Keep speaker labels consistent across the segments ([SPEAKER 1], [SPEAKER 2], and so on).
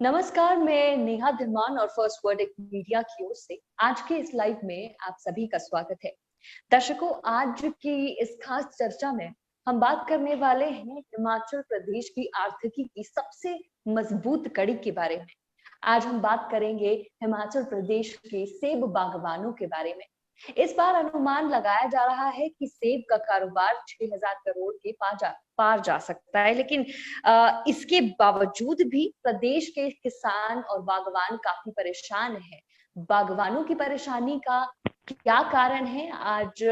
[SPEAKER 1] नमस्कार, मैं नेहा धीमान और फर्स्ट वर्डिक मीडिया की ओर से आज के इस लाइव में आप सभी का स्वागत है। दर्शकों, आज की इस खास चर्चा में हम बात करने वाले हैं हिमाचल प्रदेश की आर्थिकी की सबसे मजबूत कड़ी के बारे में। आज हम बात करेंगे हिमाचल प्रदेश के सेब बागवानों के बारे में। इस बार अनुमान लगाया जा रहा है कि सेब का कारोबार 6,000 करोड़ के पार जा सकता है, लेकिन इसके बावजूद भी प्रदेश के किसान और बागवान काफी परेशान हैं। बागवानों की परेशानी का क्या कारण है, आज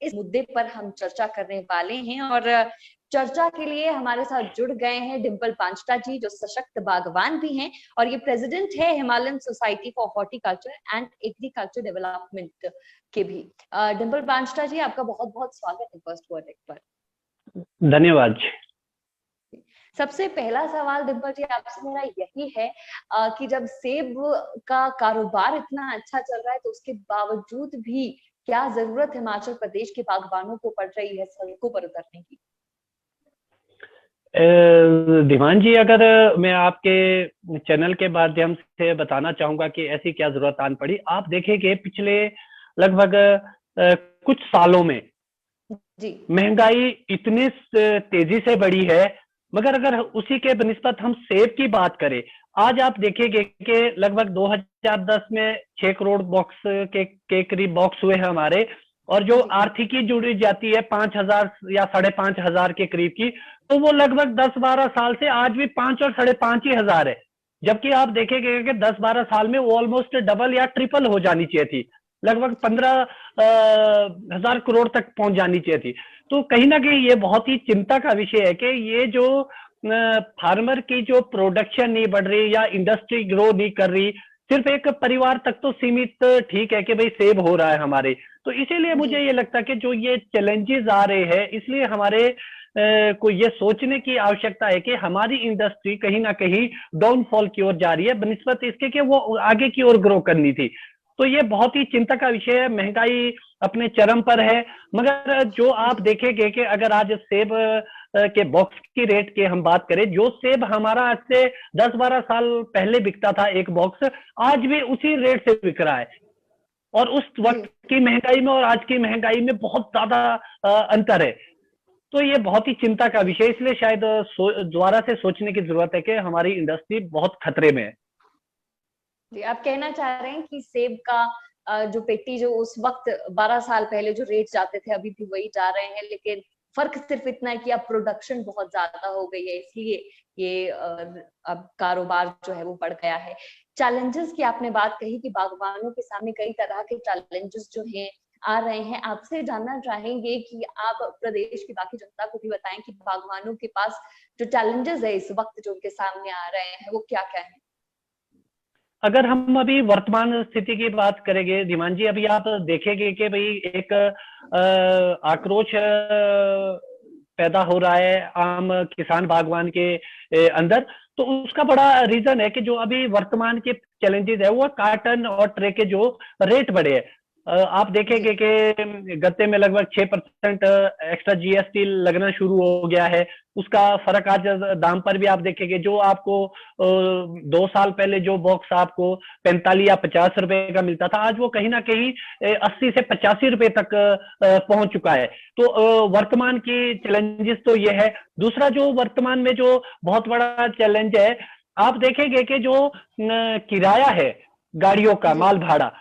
[SPEAKER 1] इस मुद्दे पर हम चर्चा करने वाले हैं। और चर्चा के लिए हमारे साथ जुड़ गए हैं डिंपल पांचटा जी, जो सशक्त बागवान भी हैं और ये प्रेसिडेंट है Himalayan society for horticulture and agriculture development के भी। डिंपल पांचटा जी, आपका बहुत बहुत स्वागत है फर्स्ट वर्डिक पर।
[SPEAKER 2] धन्यवाद।
[SPEAKER 1] सबसे पहला सवाल डिंपल जी आपसे मेरा यही है कि जब सेब का कारोबार इतना अच्छा चल रहा है तो उसके बावजूद भी क्या जरूरत हिमाचल प्रदेश के बागवानों को पड़ रही है सड़कों पर उतरने की?
[SPEAKER 2] धीमान जी, अगर मैं आपके चैनल के माध्यम से बताना चाहूंगा कि ऐसी क्या जरूरत आन पड़ी। आप देखेंगे पिछले लगभग कुछ सालों में
[SPEAKER 1] जी
[SPEAKER 2] महंगाई इतनी तेजी से बढ़ी है, मगर अगर उसी के बनिस्बत हम सेब की बात करें, आज आप देखेंगे कि लगभग 2010 में 6 करोड़ बॉक्स के करीब बॉक्स हुए हैं हमारे, और जो आर्थिकी जुड़ी जाती है 5,000 या 5,500 के करीब की, तो वो लगभग 10-12 साल से आज भी 5 और 5,500 ही हजार है। जबकि आप देखेंगे कि 10-12 साल में वो ऑलमोस्ट डबल या ट्रिपल हो जानी चाहिए थी, लगभग 15,000 करोड़ तक पहुंच जानी चाहिए थी। तो कहीं ना कहीं ये बहुत ही चिंता का विषय है कि ये जो फार्मर की जो प्रोडक्शन नहीं बढ़ रही या इंडस्ट्री ग्रो नहीं कर रही, सिर्फ एक परिवार तक तो सीमित ठीक है कि भाई सेब हो रहा है हमारे। तो इसीलिए मुझे ये लगता है कि जो ये चैलेंजेस आ रहे हैं, इसलिए हमारे को ये सोचने की आवश्यकता है कि हमारी इंडस्ट्री कहीं ना कहीं डाउनफॉल की ओर जा रही है बनिस्बत इसके कि वो आगे की ओर ग्रो करनी थी। तो ये बहुत ही चिंता का विषय है। महंगाई अपने चरम पर है, मगर जो आप देखेंगे कि अगर आज सेब के बॉक्स की रेट की हम बात करें, जो सेब हमारा आज से 10-12 साल पहले बिकता था एक बॉक्स, आज भी उसी रेट से बिक रहा है। और उस वक्त की महंगाई में और आज की महंगाई में बहुत ज्यादा अंतर है। तो ये बहुत ही चिंता का विषय, इसलिए शायद दोबारा से सोचने की जरूरत है कि हमारी इंडस्ट्री बहुत खतरे में है।
[SPEAKER 1] जी, आप कहना चाह रहे हैं कि सेब का जो पेटी जो उस वक्त 12 साल पहले जो रेट जाते थे अभी भी वही जा रहे हैं, लेकिन फर्क सिर्फ इतना है कि अब प्रोडक्शन बहुत ज्यादा हो गई है, इसलिए ये अब कारोबार जो है वो बढ़ गया है। चैलेंजेस की आपने बात कही कि बागवानों के सामने कई तरह के चैलेंजेस जो हैं आ रहे हैं। आपसे जानना चाहेंगे कि आप प्रदेश की बाकी जनता को भी बताएं कि बागवानों के पास जो चैलेंजेस है इस वक्त जो उनके सामने आ रहे हैं वो क्या क्या है?
[SPEAKER 2] अगर हम अभी वर्तमान स्थिति की बात करेंगे धीमान जी, अभी आप देखेंगे कि भाई एक आक्रोश पैदा हो रहा है आम किसान बागवान के अंदर। तो उसका बड़ा रीजन है कि जो अभी वर्तमान के चैलेंजेस है वो कार्टन और ट्रे के जो रेट बढ़े हैं। आप देखेंगे कि गत्ते में लगभग 6% एक्स्ट्रा जीएसटी लगना शुरू हो गया है। उसका फर्क आज दाम पर भी आप देखेंगे, जो आपको 2 साल पहले जो बॉक्स आपको 45 या 50 रुपए का मिलता था, आज वो कहीं ना कहीं 80 से 85 रुपए तक पहुंच चुका है। तो वर्तमान की चैलेंजेस तो ये है। दूसरा जो वर्तमान में जो बहुत बड़ा चैलेंज है, आप देखेंगे कि जो किराया है गाड़ियों का, माल भाड़ा,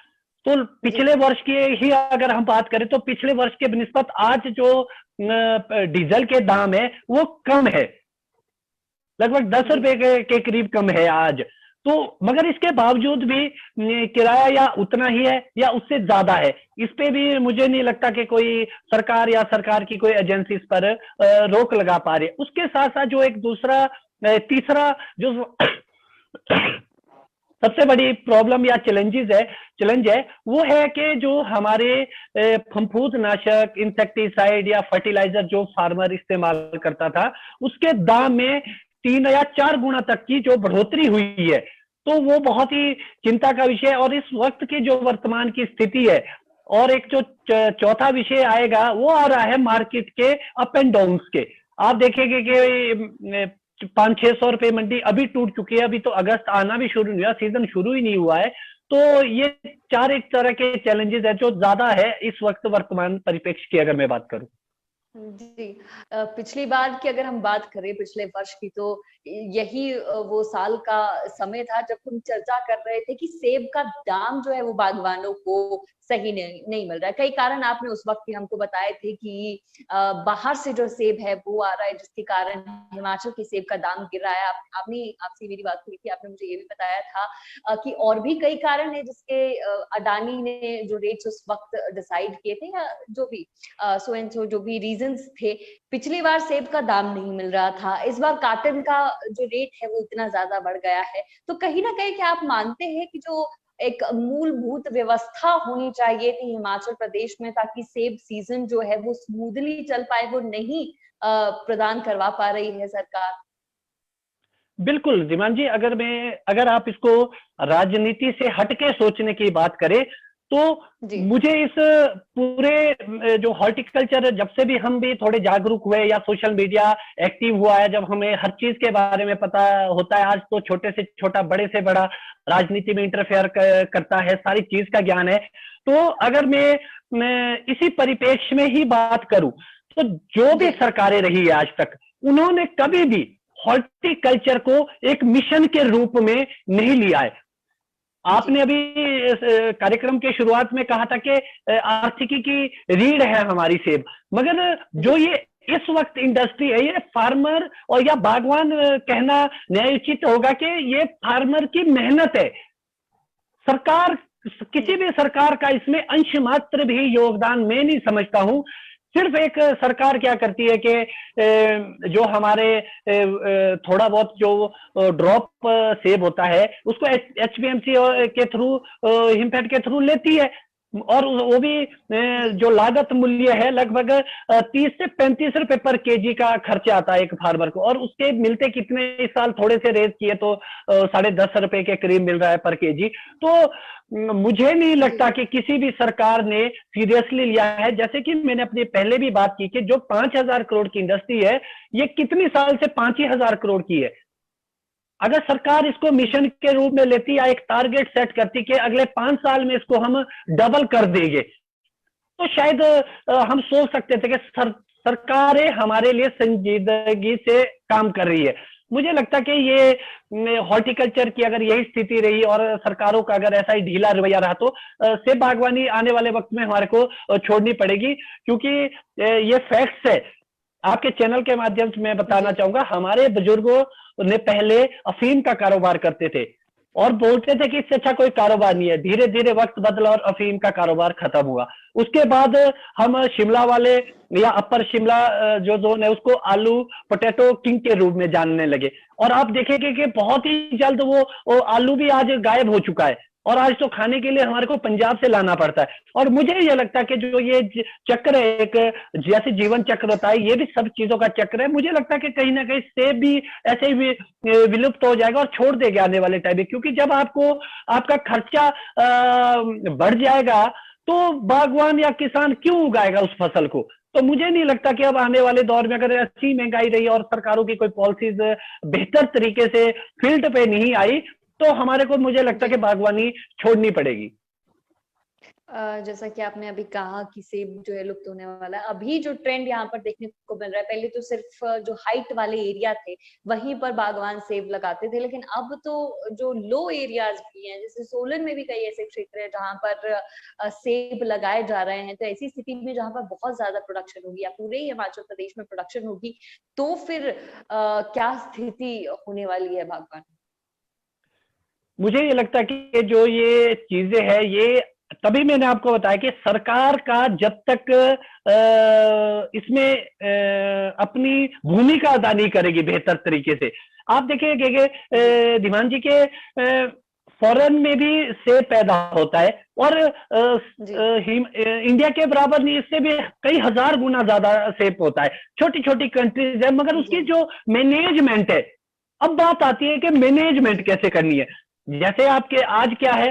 [SPEAKER 2] तो पिछले वर्ष की ही अगर हम बात करें तो पिछले वर्ष के निस्बत आज जो डीजल के दाम है वो कम है, लगभग 10 रुपए के करीब कम है आज। तो मगर इसके बावजूद भी किराया या उतना ही है या उससे ज्यादा है। इस पे भी मुझे नहीं लगता कि कोई सरकार या सरकार की कोई एजेंसी इस पर रोक लगा पा रही है। उसके साथ साथ जो एक दूसरा तीसरा जो सबसे बड़ी प्रॉब्लम या चैलेंज है वो है कि जो हमारे फफूंद नाशक, इंसेक्टिसाइड या फर्टिलाइजर जो फार्मर इस्तेमाल करता था, उसके दाम में 3 या 4 गुना तक की जो बढ़ोतरी हुई है। तो वो बहुत ही चिंता का विषय है। और इस वक्त की जो वर्तमान की स्थिति है, और एक जो चौथा विषय आएगा वो आ रहा है मार्केट के अप एंड डाउन्स के। आप देखेंगे कि 500-600 रुपए मंडी अभी टूट चुकी है। अभी तो अगस्त आना भी शुरू नहीं हुआ, सीजन शुरू ही नहीं हुआ है। तो ये चार एक तरह के चैलेंजेस है जो ज्यादा है इस वक्त वर्तमान परिप्रेक्ष्य की अगर मैं बात करूं।
[SPEAKER 1] जी, पिछली बार की अगर हम बात करें, पिछले वर्ष की, तो यही वो साल का समय था जब हम चर्चा कर रहे थे कि सेब का दाम जो है वो बागवानों को सही नहीं मिल रहा है। कई कारण आपने उस वक्त भी हमको बताए थे कि बाहर से जो सेब है वो आ रहा है, जिसके कारण हिमाचल की सेब का दाम गिर रहा है। आपसे मेरी बात हुई थी, आपने मुझे ये भी बताया था कि और भी कई कारण है जिसके अडानी ने जो रेट्स उस वक्त डिसाइड किए थे, या जो भी सो एंड सो जो भी रीजंस थे। पिछली बार सेब का दाम नहीं मिल रहा था, इस बार कॉटन का जो रेट है वो इतना ज्यादा बढ़ गया है। तो कहीं ना कहीं क्या आप मानते हैं कि जो एक मूलभूत व्यवस्था होनी चाहिए थी हिमाचल प्रदेश में ताकि सेब सीजन जो है वो स्मूथली चल पाए, वो नहीं प्रदान करवा पा रही है सरकार?
[SPEAKER 2] बिल्कुल धीमान जी, अगर आप इसको राजनीति से हटके सोचने की बात करें तो मुझे इस पूरे जो हॉर्टिकल्चर, जब से भी हम भी थोड़े जागरूक हुए या सोशल मीडिया एक्टिव हुआ है, जब हमें हर चीज के बारे में पता होता है, आज तो छोटे से छोटा बड़े से बड़ा राजनीति में इंटरफेयर करता है, सारी चीज का ज्ञान है। तो अगर मैं इसी परिप्रेक्ष्य में ही बात करूं तो जो भी सरकारें रही है आज तक, उन्होंने कभी भी हॉर्टिकल्चर को एक मिशन के रूप में नहीं लिया है। आपने अभी कार्यक्रम के शुरुआत में कहा था कि आर्थिकी की रीढ़ है हमारी सेब, मगर जो ये इस वक्त इंडस्ट्री है, ये फार्मर और या बागवान कहना न्यायोचित होगा कि ये फार्मर की मेहनत है। सरकार, किसी भी सरकार का इसमें अंश मात्र भी योगदान मैं नहीं समझता हूं। सिर्फ एक सरकार क्या करती है कि जो हमारे थोड़ा बहुत जो ड्रॉप सेब होता है उसको एचपीएमसी के थ्रू, हिमफेड के थ्रू लेती है, और वो भी जो लागत मूल्य है लगभग 30 से 35 रुपए पर केजी का खर्चा आता है एक फार्मर को, और उसके मिलते कितने, इस साल थोड़े से रेट किए तो 10.5 रुपए के करीब मिल रहा है पर केजी। तो मुझे नहीं लगता कि किसी भी सरकार ने सीरियसली लिया है। जैसे कि मैंने अपनी पहले भी बात की कि जो 5,000 करोड़ की इंडस्ट्री है, ये कितनी साल से 5,000 करोड़ की है। अगर सरकार इसको मिशन के रूप में लेती या एक टारगेट सेट करती कि अगले 5 साल में इसको हम डबल कर देंगे, तो शायद हम सोच सकते थे कि सरकारें हमारे लिए संजीदगी से काम कर रही है। मुझे लगता है कि ये हॉर्टिकल्चर की अगर यही स्थिति रही और सरकारों का अगर ऐसा ही ढीला रवैया रहा तो सेब बागवानी आने वाले वक्त में हमारे को छोड़नी पड़ेगी, क्योंकि ये फैक्ट्स है। आपके चैनल के माध्यम से मैं बताना चाहूंगा, हमारे बुजुर्गों ने पहले अफीम का कारोबार करते थे और बोलते थे कि इससे अच्छा कोई कारोबार नहीं है। धीरे धीरे वक्त बदला और अफीम का कारोबार खत्म हुआ। उसके बाद हम शिमला वाले या अपर शिमला जो जोन है उसको आलू पोटैटो किंग के रूप में जानने लगे, और आप देखेंगे कि बहुत ही जल्द वो आलू भी आज गायब हो चुका है, और आज तो खाने के लिए हमारे को पंजाब से लाना पड़ता है। और मुझे ये लगता है कि जो ये चक्र है, एक जैसे जीवन चक्र होता है, ये भी सब चीजों का चक्र है। मुझे लगता है कि कहीं ना कहीं सेब भी ऐसे ही विलुप्त हो जाएगा और छोड़ देगा आने वाले टाइम में, क्योंकि जब आपका खर्चा बढ़ जाएगा तो बागवान या किसान क्यों उगाएगा उस फसल को। तो मुझे नहीं लगता कि अब आने वाले दौर में अगर ऐसी महंगाई रही और सरकारों की कोई पॉलिसीज बेहतर तरीके से फील्ड पे नहीं आई तो हमारे को, मुझे लगता है कि बागवानी छोड़नी पड़ेगी।
[SPEAKER 1] जैसा कि आपने अभी कहा कि सेब जो है लुप्त होने वाला है, अभी जो ट्रेंड यहाँ पर देखने को मिल रहा है, पहले तो सिर्फ जो हाइट वाले एरिया थे वहीं पर बागवान सेब लगाते थे, लेकिन अब तो जो लो एरियाज भी हैं, जैसे सोलन में भी कई ऐसे क्षेत्र है जहाँ पर सेब लगाए जा रहे हैं। तो ऐसी स्थिति में जहाँ पर बहुत ज्यादा प्रोडक्शन होगी या पूरे हिमाचल प्रदेश में प्रोडक्शन होगी, तो फिर क्या स्थिति होने वाली है बागवान?
[SPEAKER 2] मुझे ये लगता है कि जो ये चीजें हैं, ये तभी मैंने आपको बताया कि सरकार का जब तक इसमें अपनी भूमिका अदा नहीं करेगी बेहतर तरीके से। आप देखिए कि धीमान जी के फॉरेन में भी सेब पैदा होता है, और इंडिया के बराबर नहीं, इससे भी कई हजार गुना ज्यादा सेब होता है। छोटी छोटी कंट्रीज है, मगर उसकी जो मैनेजमेंट है, अब बात आती है कि मैनेजमेंट कैसे करनी है। जैसे आपके आज क्या है,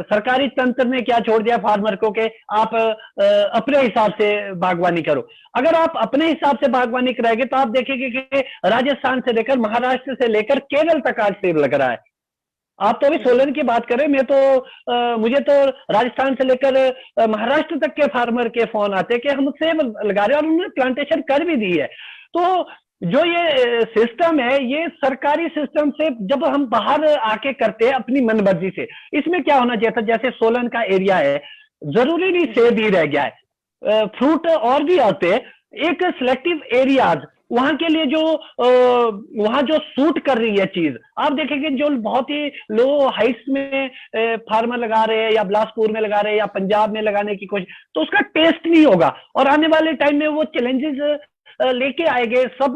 [SPEAKER 2] सरकारी तंत्र ने क्या छोड़ दिया फार्मर को कि आप अपने हिसाब से बागवानी करो। अगर आप अपने हिसाब से बागवानी कराएंगे तो आप देखेंगे कि राजस्थान से लेकर महाराष्ट्र से लेकर केरल तक आज सेब लग रहा है। आप तो अभी सोलन की बात करें, मैं तो मुझे तो राजस्थान से लेकर महाराष्ट्र तक के फार्मर के फोन आते हैं कि हम सेब लगा रहे हैं, और उन्होंने प्लांटेशन कर भी दी है। तो जो ये सिस्टम है, ये सरकारी सिस्टम से जब हम बाहर आके करते हैं अपनी मनमर्जी से, इसमें क्या होना चाहिए था, जैसे सोलन का एरिया है, जरूरी नहीं सेब ही रह गया है, फ्रूट और भी आते हैं, एक सिलेक्टिव एरियाज वहां के लिए जो वहां जो सूट कर रही है चीज, आप देखेंगे जो बहुत ही लो हाइट्स में फार्मर लगा रहे हैं या बिलासपुर में लगा रहे हैं या पंजाब में लगाने की कोशिश, तो उसका टेस्ट नहीं होगा, और आने वाले टाइम में वो चैलेंजेस लेके आएंगे सब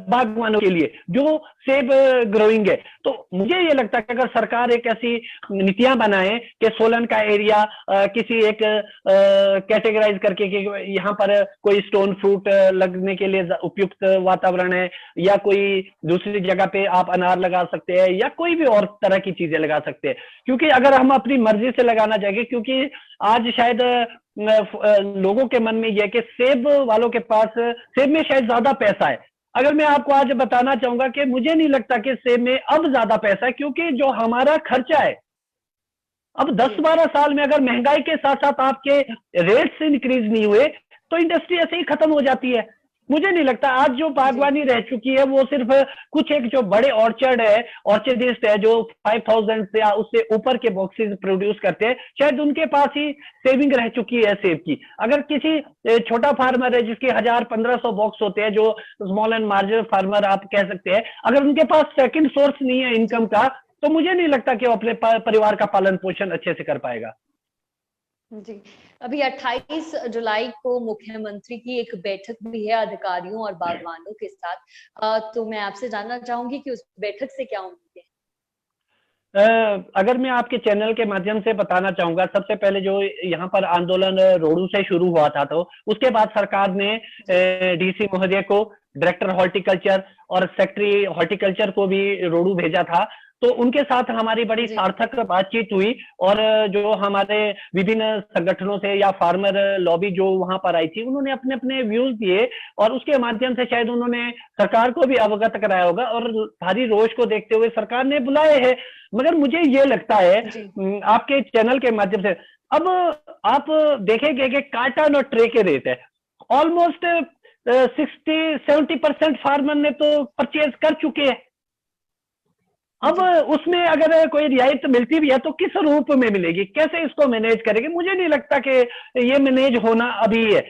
[SPEAKER 2] बागवानों के लिए जो सेब ग्रोइंग है। तो मुझे ये लगता है कि अगर सरकार एक ऐसी नीतियां बनाए कि सोलन का एरिया किसी एक कैटेगराइज करके कि यहाँ पर कोई स्टोन फ्रूट लगने के लिए उपयुक्त वातावरण है, या कोई दूसरी जगह पे आप अनार लगा सकते हैं, या कोई भी और तरह की चीजें लगा सकते हैं। क्योंकि अगर हम अपनी मर्जी से लगाना चाहेंगे, क्योंकि आज शायद लोगों के मन में यह कि सेब वालों के पास सेब में शायद ज्यादा पैसा है। अगर मैं आपको आज बताना चाहूंगा कि मुझे नहीं लगता कि सेब में अब ज्यादा पैसा है, क्योंकि जो हमारा खर्चा है अब 10-12 साल में अगर महंगाई के साथ साथ आपके रेट्स इंक्रीज नहीं हुए तो इंडस्ट्री ऐसे ही खत्म हो जाती है। मुझे नहीं लगता आज जो बागवानी रह चुकी है वो सिर्फ कुछ एक जो बड़े ऑर्चर्ड है, ऑर्चर्डिस्ट है, जो 5000 या उससे ऊपर के बॉक्सेस प्रोड्यूस करते हैं, शायद उनके पास ही सेविंग रह चुकी है सेब की। अगर किसी छोटा फार्मर है जिसके 1000-1500 बॉक्स होते हैं, जो स्मॉल एंड मार्जिनल फार्मर आप कह सकते हैं, अगर उनके पास सेकंड सोर्स नहीं है इनकम का, तो मुझे नहीं लगता कि वो अपने परिवार का पालन पोषण अच्छे से कर पाएगा।
[SPEAKER 1] जी, अभी 28 जुलाई को मुख्यमंत्री की एक बैठक भी है अधिकारियों और बागवानों के साथ, तो मैं आपसे जानना चाहूंगी कि उस बैठक से क्या उम्मीद है?
[SPEAKER 2] अगर मैं आपके चैनल के माध्यम से बताना चाहूंगा, सबसे पहले जो यहाँ पर आंदोलन रोडू से शुरू हुआ था, तो उसके बाद सरकार ने डीसी महोदय को, डायरेक्टर हॉर्टिकल्चर और सेक्रेटरी हॉर्टिकल्चर को भी रोडू भेजा था। तो उनके साथ हमारी बड़ी सार्थक बातचीत हुई, और जो हमारे विभिन्न संगठनों से या फार्मर लॉबी जो वहां पर आई थी, उन्होंने अपने अपने व्यूज दिए, और उसके माध्यम से शायद उन्होंने सरकार को भी अवगत कराया होगा, और भारी रोष को देखते हुए सरकार ने बुलाए हैं। मगर मुझे ये लगता है आपके चैनल के माध्यम से, अब आप देखेंगे कि कार्टन और ट्रे के रेट है ऑलमोस्ट 60-70% फार्मर ने तो परचेज कर चुके हैं। अब उसमें अगर कोई रियायत मिलती भी है तो किस रूप में मिलेगी, कैसे इसको मैनेज करेंगे? मुझे नहीं लगता कि ये मैनेज होना अभी है।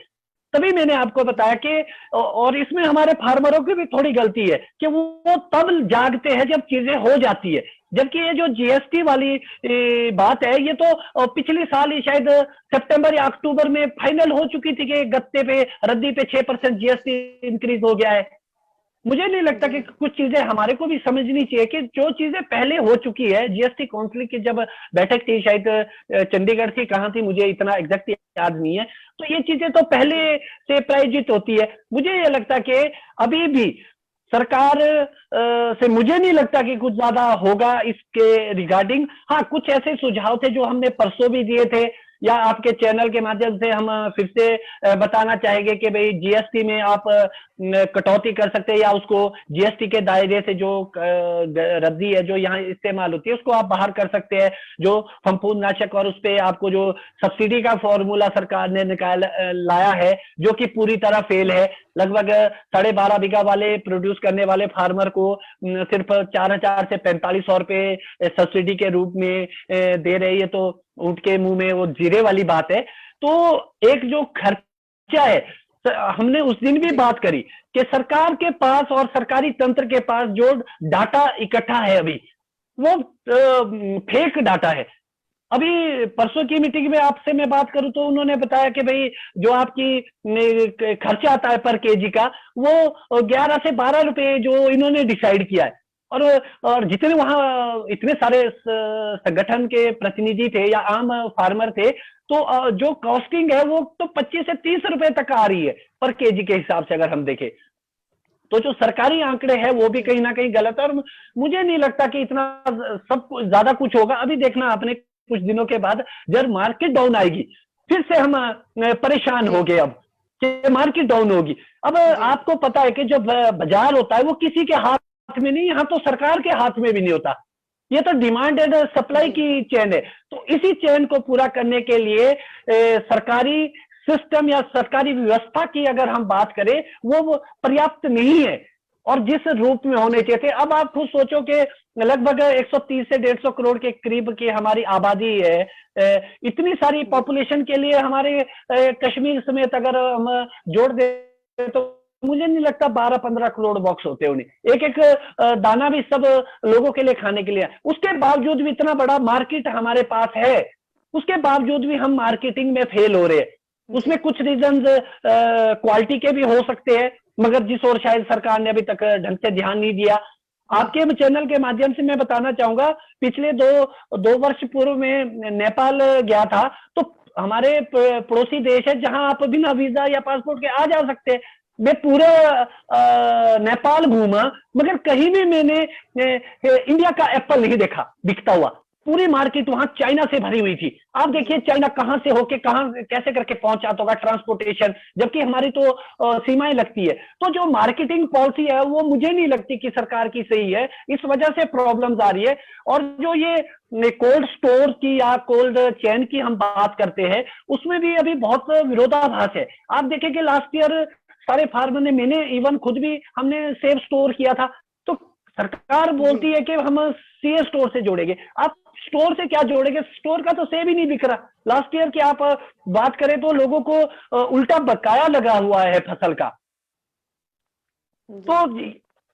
[SPEAKER 2] तभी मैंने आपको बताया कि, और इसमें हमारे फार्मरों की भी थोड़ी गलती है कि वो तब जागते हैं जब चीजें हो जाती है। जबकि ये जो जीएसटी वाली बात है, ये तो पिछले साल ही शायद सितंबर या अक्टूबर में फाइनल हो चुकी थी कि गत्ते पे, रद्दी पे 6% जीएसटी इंक्रीज हो गया है। मुझे नहीं लगता कि कुछ चीजें हमारे को भी समझनी चाहिए कि जो चीजें पहले हो चुकी है, जीएसटी काउंसिल की जब बैठक थी, शायद चंडीगढ़ थी, कहां थी मुझे इतना एग्जैक्ट याद नहीं है, तो ये चीजें तो पहले से प्रायोजित होती है। मुझे ये लगता है कि अभी भी सरकार से मुझे नहीं लगता कि कुछ ज्यादा होगा इसके रिगार्डिंग। हाँ, कुछ ऐसे सुझाव थे जो हमने परसों भी दिए थे, या आपके चैनल के माध्यम से हम फिर से बताना चाहेंगे कि भाई जीएसटी में आप कटौती कर सकते हैं, या उसको जीएसटी के दायरे से जो रद्दी है जो यहाँ इस्तेमाल होती है उसको आप बाहर कर सकते हैं। जो फफूंदनाशक और उस पर आपको जो सब्सिडी का फॉर्मूला सरकार ने लाया है, जो कि पूरी तरह फेल है। लगभग 12.5 बीघा वाले प्रोड्यूस करने वाले फार्मर को सिर्फ 4000 से 4500 रुपए सब्सिडी के रूप में दे रही है, तो ऊंट के मुंह में वो जीरे वाली बात है। तो एक जो खर्चा है, हमने उस दिन भी बात करी कि सरकार के पास और सरकारी तंत्र के पास जो डाटा इकट्ठा है अभी, वो फेक डाटा है। अभी परसों की मीटिंग में आपसे मैं बात करूं तो उन्होंने बताया कि भाई जो आपकी खर्चा आता है पर केजी का, वो 11 से 12 रुपए जो इन्होंने डिसाइड किया है। और जितने वहां इतने सारे संगठन के प्रतिनिधि थे या आम फार्मर थे, तो जो कॉस्टिंग है वो तो 25 से 30 रुपए तक आ रही है पर केजी के हिसाब से, अगर हम देखें। तो जो सरकारी आंकड़े हैं वो भी कहीं ना कहीं गलत है। और मुझे नहीं लगता कि इतना सब ज्यादा कुछ होगा। अभी देखना आपने कुछ दिनों के बाद जब मार्केट डाउन आएगी फिर से हम परेशान हो गए अब कि मार्केट डाउन होगी। अब आपको पता है कि जो बाजार होता है वो किसी के हाथ में नहीं, यहाँ तो सरकार के हाथ में भी नहीं होता, ये तो डिमांड एंड सप्लाई की चेन है। तो इसी चेन को पूरा करने के लिए सरकारी सिस्टम या सरकारी व्यवस्था की अगर हम बात करें वो पर्याप्त नहीं है और जिस रूप में होने चाहिए थे। अब आप खुद सोचो कि लगभग 130 से 150 करोड़ के करीब की हमारी आबादी है। इतनी सारी पॉपुलेशन के लिए हमारे कश्मीर समेत अगर हम जोड़ दें तो मुझे नहीं लगता 12-15 करोड़ बॉक्स होते उन्हें, एक एक दाना भी सब लोगों के लिए खाने के लिए। उसके बावजूद भी इतना बड़ा मार्केट हमारे पास है, उसके बावजूद भी हम मार्केटिंग में फेल हो रहे हैं। उसमें कुछ रीजन क्वालिटी के भी हो सकते हैं, मगर जिस ओर शायद सरकार ने अभी तक ढंग से ध्यान नहीं दिया। आपके चैनल के माध्यम से मैं बताना चाहूंगा, पिछले दो वर्ष पूर्व में नेपाल गया था, तो हमारे पड़ोसी देश है जहां आप बिना वीजा या पासपोर्ट के आ जा सकते हैं। मैं पूरे नेपाल घूमा मगर कहीं भी मैंने इंडिया का एप्पल नहीं देखा बिकता हुआ। पूरी मार्केट वहां चाइना से भरी हुई थी। आप देखिए चाइना कहां से होके कहां कैसे करके पहुंचा होगा ट्रांसपोर्टेशन, जबकि हमारी तो सीमाएं लगती है। तो जो मार्केटिंग पॉलिसी है वो मुझे नहीं लगती कि सरकार की सही है, इस वजह से प्रॉब्लम्स आ रही है। और जो ये कोल्ड स्टोर की या कोल्ड चेन की हम बात करते हैं उसमें भी अभी बहुत विरोधाभास है। आप देखें कि लास्ट ईयर सारे फार्मर ने, मैंने इवन खुद भी, हमने सेब स्टोर किया था, तो सरकार बोलती है कि हम सीए स्टोर से जोड़ेंगे। आप स्टोर से क्या जोड़ेंगे, स्टोर का तो सेब ही नहीं बिक रहा। लास्ट ईयर की आप बात करें तो लोगों को उल्टा बकाया लगा हुआ है फसल का। तो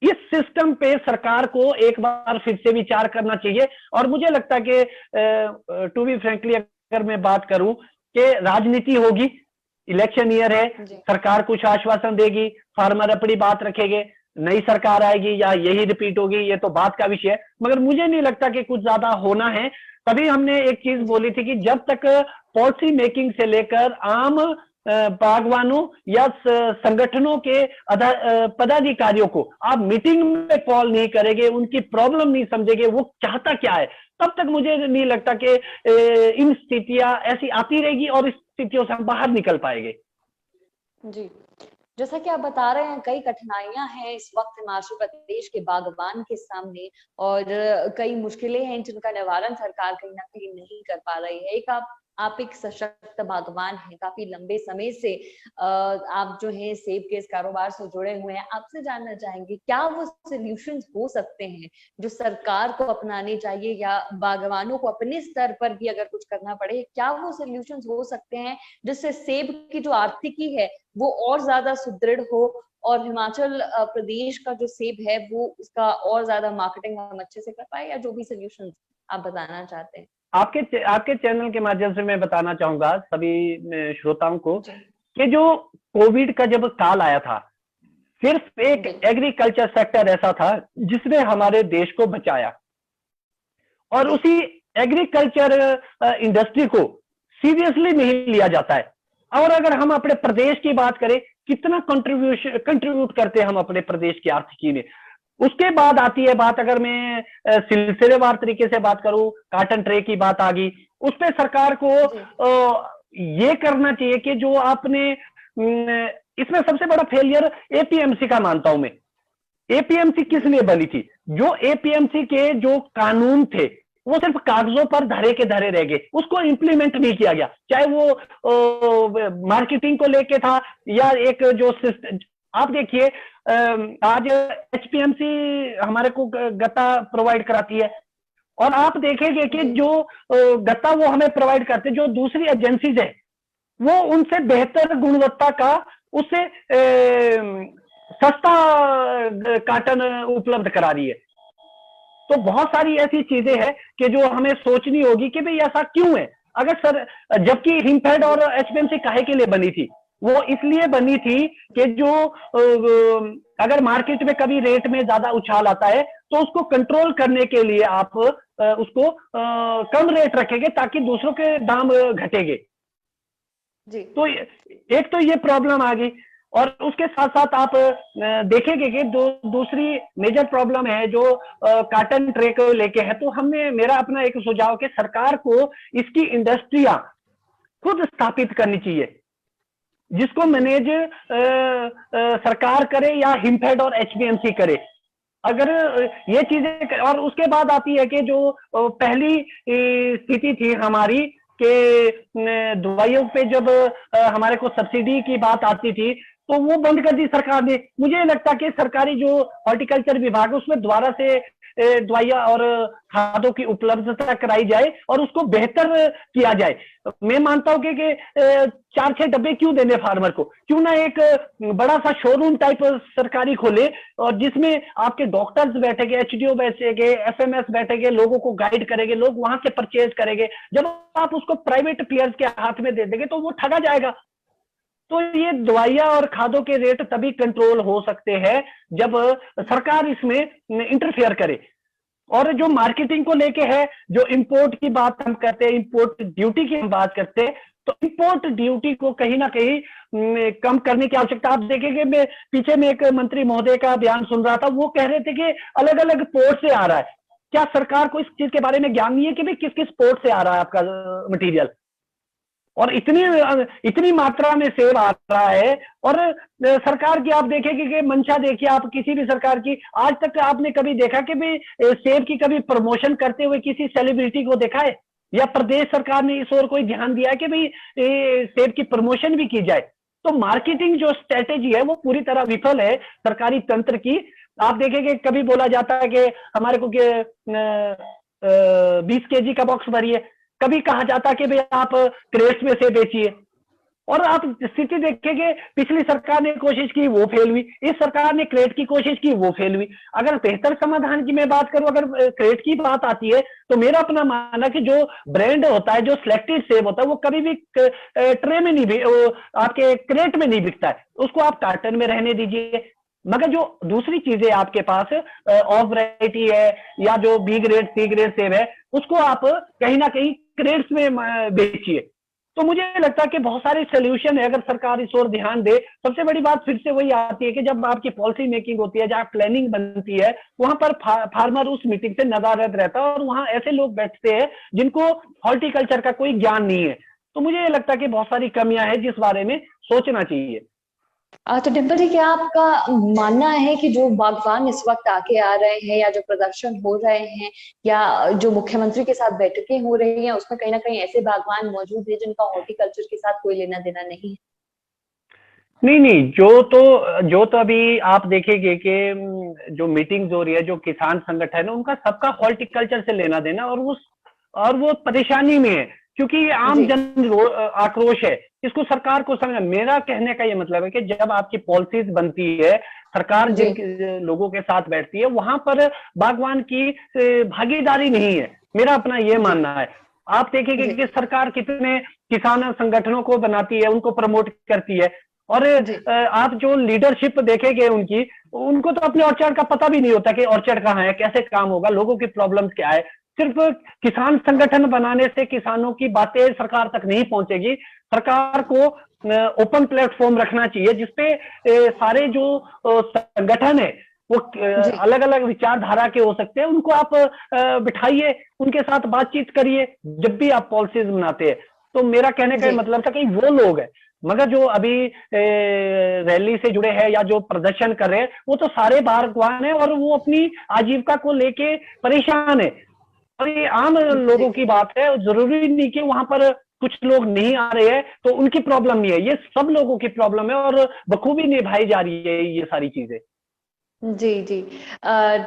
[SPEAKER 2] इस सिस्टम पे सरकार को एक बार फिर से विचार करना चाहिए। और मुझे लगता है कि टू बी फ्रेंकली अगर मैं बात करूं कि राजनीति होगी, इलेक्शन ईयर है, सरकार कुछ आश्वासन देगी, फार्मर अपनी बात रखेंगे, नई सरकार आएगी या यही रिपीट होगी ये तो बात का विषय है, मगर मुझे नहीं लगता कि कुछ ज्यादा होना है। तभी हमने एक चीज बोली थी कि जब तक पॉलिसी मेकिंग से लेकर आम बागवानों या संगठनों के पदाधिकारियों को आप मीटिंग में कॉल नहीं करेंगे, उनकी प्रॉब्लम नहीं समझेंगे, वो चाहता क्या है, तब तक मुझे नहीं लगता कि इन स्थितियां ऐसी आती रहेगी और इस स्थितियों से हम बाहर निकल पाएंगे।
[SPEAKER 1] जी, जैसा कि आप बता रहे हैं कई कठिनाइयां हैं इस वक्त हिमाचल प्रदेश के बागबान के सामने और कई मुश्किलें हैं जिनका निवारण सरकार कहीं ना कहीं नहीं कर पा रही है। एक आप एक सशक्त बागवान हैं, काफी लंबे समय से आप जो है सेब के इस कारोबार से जुड़े हुए हैं। आपसे जानना चाहेंगे क्या वो सॉल्यूशंस हो सकते हैं जो सरकार को अपनाने चाहिए या बागवानों को अपने स्तर पर भी अगर कुछ करना पड़े, क्या वो सॉल्यूशंस हो सकते हैं जिससे सेब की जो आर्थिकी है वो और ज्यादा सुदृढ़ हो और हिमाचल प्रदेश का जो सेब है वो उसका और ज्यादा मार्केटिंग हम अच्छे से कर पाए, या जो भी सॉल्यूशंस आप बताना चाहते हैं?
[SPEAKER 2] आपके चैनल के माध्यम से मैं बताना चाहूंगा सभी श्रोताओं को कि जो कोविड का जब काल आया था, सिर्फ एक एग्रीकल्चर सेक्टर ऐसा था जिसने हमारे देश को बचाया और उसी एग्रीकल्चर इंडस्ट्री को सीरियसली नहीं लिया जाता है। और अगर हम अपने प्रदेश की बात करें, कितना कंट्रीब्यूट करते हैं हम अपने प्रदेश की आर्थिकी में। उसके बाद आती है बात, अगर मैं सिलसिलेवार तरीके से बात करूं, काटन ट्रे की बात आ गई, उस पर सरकार को ये करना चाहिए कि जो आपने, इसमें सबसे बड़ा फेलियर एपीएमसी का मानता हूं मैं। एपीएमसी किस लिए बनी थी? जो एपीएमसी के जो कानून थे वो सिर्फ कागजों पर धरे के धरे रह गए, उसको इंप्लीमेंट नहीं किया गया, चाहे वो मार्केटिंग को लेके था या एक जो सिस्टम। आप देखिए आज एचपीएमसी हमारे को गत्ता प्रोवाइड कराती है और आप देखेंगे कि जो गत्ता वो हमें प्रोवाइड करते, जो दूसरी एजेंसीज है वो उनसे बेहतर गुणवत्ता का, उससे सस्ता काटन उपलब्ध करा रही है। तो बहुत सारी ऐसी चीजें हैं कि जो हमें सोचनी होगी कि भाई ऐसा क्यों है। अगर सर, जबकि हिमफेड और एचपीएमसी काहे के लिए बनी थी? वो इसलिए बनी थी कि जो अगर मार्केट में कभी रेट में ज्यादा उछाल आता है तो उसको कंट्रोल करने के लिए आप उसको कम रेट रखेंगे ताकि दूसरों के दाम घटेंगे।
[SPEAKER 1] जी।
[SPEAKER 2] तो एक तो ये प्रॉब्लम आ गई और उसके साथ साथ आप देखेंगे कि दूसरी मेजर प्रॉब्लम है जो काटन ट्रे को लेके है। तो हमने, मेरा अपना एक सुझाव कि सरकार को इसकी इंडस्ट्रियां खुद स्थापित करनी चाहिए, जिसको मैनेज सरकार करे या हिमफेड और एचपीएमसी करे। अगर ये चीजें, और उसके बाद आती है कि जो पहली स्थिति थी हमारी कि दवाइयों पे जब हमारे को सब्सिडी की बात आती थी तो वो बंद कर दी सरकार ने। मुझे लगता है कि सरकारी जो हॉर्टिकल्चर विभाग है उसमें दोबारा से दवाइयां और खादों की उपलब्धता कराई जाए और उसको बेहतर किया जाए। मैं मानता हूं कि 4-6 डब्बे क्यों देने फार्मर को, क्यों ना एक बड़ा सा शोरूम टाइप सरकारी खोले और जिसमें आपके डॉक्टर्स बैठेंगे, एचडीओ बैठेंगे, एफएमएस बैठेंगे, लोगों को गाइड करेंगे, लोग वहां से परचेज करेंगे। जब आप उसको प्राइवेट प्लेयर्स के हाथ में दे देंगे तो वो ठगा जाएगा। तो ये दवाइयां और खादों के रेट तभी कंट्रोल हो सकते हैं जब सरकार इसमें इंटरफेयर करे। और जो मार्केटिंग को लेके है, जो इंपोर्ट की बात हम करते हैं, इंपोर्ट ड्यूटी की हम बात करते हैं, तो इंपोर्ट ड्यूटी को कहीं ना कहीं कम करने की आवश्यकता। आप देखेंगे, मैं पीछे में एक मंत्री महोदय का बयान सुन रहा था, वो कह रहे थे कि अलग अलग पोर्ट से आ रहा है। क्या सरकार को इस चीज के बारे में ज्ञान नहीं है कि भाई किस किस पोर्ट से आ रहा है आपका मटेरियल, और इतनी मात्रा में सेब आ रहा है। और सरकार की आप देखेंगे कि मंशा देखिए, आप किसी भी सरकार की, आज तक आपने कभी देखा कि भाई सेब की कभी प्रमोशन करते हुए किसी सेलिब्रिटी को देखा है, या प्रदेश सरकार ने इस ओर कोई ध्यान दिया है कि भाई सेब की प्रमोशन भी की जाए? तो मार्केटिंग जो स्ट्रेटेजी है वो पूरी तरह विफल है सरकारी तंत्र की। आप देखेंगे कभी बोला जाता है कि हमारे को 20 केजी का बॉक्स भरिए, कभी कहा जाता है कि भाई आप क्रेट्स में से बेचिए। और आप स्थिति देखेंगे, पिछली सरकार ने कोशिश की, वो फेल हुई, इस सरकार ने क्रेट की कोशिश की, वो फेल हुई। अगर बेहतर समाधान की मैं बात करूं, अगर क्रेट की बात आती है, तो मेरा अपना मानना कि जो ब्रांड होता है, जो सिलेक्टेड सेब होता है, वो कभी भी ट्रे में नहीं, आपके क्रेट में नहीं बिकता है, उसको आप कार्टन में रहने दीजिए। मगर जो दूसरी चीजें आपके पास ऑफ वैरायटी है या जो बी ग्रेड सी ग्रेड सेब है, उसको आप कहीं ना कहीं क्रेट्स में बेचिए। तो मुझे लगता है कि बहुत सारे सोल्यूशन है अगर सरकार इस ओर ध्यान दे। सबसे बड़ी बात फिर से वही आती है कि जब आपकी पॉलिसी मेकिंग होती है, जहां प्लानिंग बनती है, वहां पर फार्मर उस मीटिंग से नदारद रहता है और वहां ऐसे लोग बैठते हैं जिनको हॉर्टिकल्चर का कोई ज्ञान नहीं है। तो मुझे लगता है कि बहुत सारी कमियां हैं जिस बारे में सोचना चाहिए।
[SPEAKER 1] तो डिम्पल जी, क्या आपका मानना है कि जो बागवान इस वक्त आगे आ रहे हैं या जो प्रदर्शन हो रहे हैं या जो मुख्यमंत्री के साथ बैठकें हो रही हैं, उसमें कहीं ना कहीं ऐसे बागवान मौजूद है जिनका हॉर्टिकल्चर के साथ कोई लेना देना नहीं है?
[SPEAKER 2] नहीं, जो तो अभी आप देखेंगे कि जो मीटिंग्स हो रही है, जो किसान संगठन है, उनका सबका हॉर्टिकल्चर से लेना देना, और वो परेशानी में है क्योंकि ये आम जन आक्रोश है। इसको सरकार को समझना। मेरा कहने का ये मतलब है कि जब आपकी पॉलिसीज बनती है, सरकार जिन लोगों के साथ बैठती है, वहां पर बागवान की भागीदारी नहीं है। मेरा अपना ये मानना है। आप देखेंगे कि सरकार कितने किसान संगठनों को बनाती है, उनको प्रमोट करती है, और आप जो लीडरशिप देखेंगे उनको तो अपने ऑर्चर्ड का पता भी नहीं होता कि ऑर्चर्ड कहाँ है, कैसे काम होगा, लोगों की प्रॉब्लम क्या है। सिर्फ किसान संगठन बनाने से किसानों की बातें सरकार तक नहीं पहुंचेगी। सरकार को ओपन प्लेटफॉर्म रखना चाहिए जिसपे सारे जो संगठन है वो अलग अलग विचारधारा के हो सकते हैं, उनको आप बिठाइए, उनके साथ बातचीत करिए जब भी आप पॉलिसीज बनाते हैं। तो मेरा कहने का मतलब था कि वो लोग है, मगर जो अभी रैली से जुड़े हैं या जो प्रदर्शन कर रहे हैं, वो तो सारे बागवान है और वो अपनी आजीविका को लेके परेशान है। और ये आम लोगों की बात है, जरूरी नहीं कि वहां पर कुछ लोग नहीं आ रहे हैं तो उनकी प्रॉब्लम नहीं है, ये सब लोगों की प्रॉब्लम है और बखूबी निभाई जा रही है ये सारी चीजें।
[SPEAKER 1] जी जी,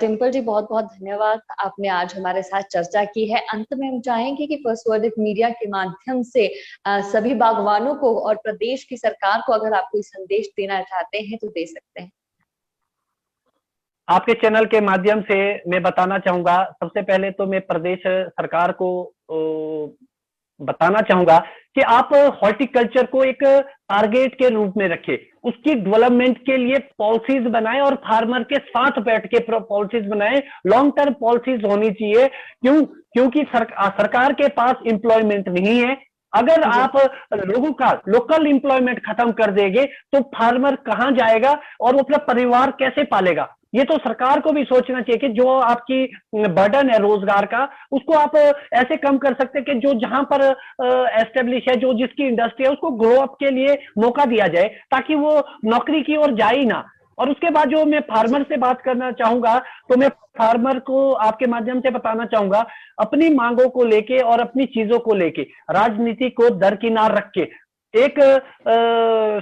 [SPEAKER 1] डिम्पल जी, बहुत बहुत धन्यवाद, आपने आज हमारे साथ चर्चा की है। अंत में हम चाहेंगे कि फर्स्ट वर्डिक मीडिया के माध्यम से सभी बागवानों को और प्रदेश की सरकार को अगर आप कोई संदेश देना चाहते हैं तो दे सकते हैं।
[SPEAKER 2] आपके चैनल के माध्यम से मैं बताना चाहूंगा, सबसे पहले तो मैं प्रदेश सरकार को बताना चाहूंगा कि आप हॉर्टिकल्चर को एक टारगेट के रूप में रखें, उसकी डेवलपमेंट के लिए पॉलिसीज बनाएं और फार्मर के साथ बैठ के पॉलिसीज बनाएं। लॉन्ग टर्म पॉलिसीज होनी चाहिए। क्योंकि सरकार के पास एम्प्लॉयमेंट नहीं है, अगर आप लोगों का लोकल एम्प्लॉयमेंट खत्म कर देंगे तो फार्मर कहां जाएगा और वो अपना परिवार कैसे पालेगा? ये तो सरकार को भी सोचना चाहिए कि जो आपकी बर्डन है रोजगार का, उसको आप ऐसे कम कर सकते हैं कि जो जहां पर एस्टेब्लिश है, जो जिसकी इंडस्ट्री है, उसको ग्रो अप के लिए मौका दिया जाए ताकि वो नौकरी की ओर जाए ही ना। और उसके बाद जो मैं फार्मर से बात करना चाहूंगा, तो मैं फार्मर को आपके माध्यम से बताना चाहूंगा, अपनी मांगों को लेके और अपनी चीजों को लेके राजनीति को दरकिनार रख के एक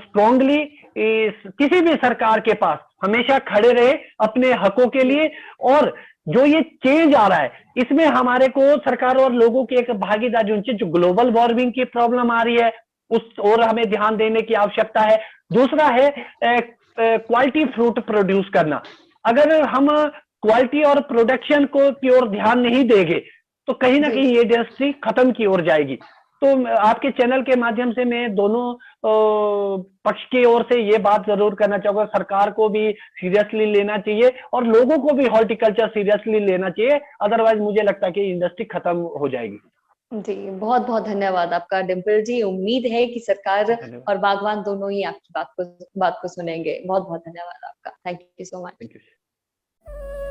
[SPEAKER 2] स्ट्रांगली किसी भी सरकार के पास हमेशा खड़े रहे अपने हकों के लिए। और जो ये चेंज आ रहा है, इसमें हमारे को सरकार और लोगों की एक भागीदारी होनी चाहिए। जो ग्लोबल वार्मिंग की प्रॉब्लम आ रही है, उस और हमें ध्यान देने की आवश्यकता है। दूसरा है क्वालिटी फ्रूट प्रोड्यूस करना। अगर हम क्वालिटी और प्रोडक्शन को की ओर ध्यान नहीं देंगे तो कहीं ना कहीं ये इंडस्ट्री खत्म की ओर जाएगी। तो आपके चैनल के माध्यम से मैं दोनों पक्ष की ओर से ये बात जरूर करना चाहूंगा, सरकार को भी सीरियसली लेना चाहिए और लोगों को भी हॉर्टिकल्चर सीरियसली लेना चाहिए, अदरवाइज मुझे लगता है कि इंडस्ट्री खत्म हो जाएगी।
[SPEAKER 1] जी, बहुत बहुत धन्यवाद आपका डिम्पल जी। उम्मीद है कि सरकार और बागवान दोनों ही आपकी बात को सुनेंगे। बहुत बहुत धन्यवाद आपका। Thank you so much.
[SPEAKER 2] Thank you.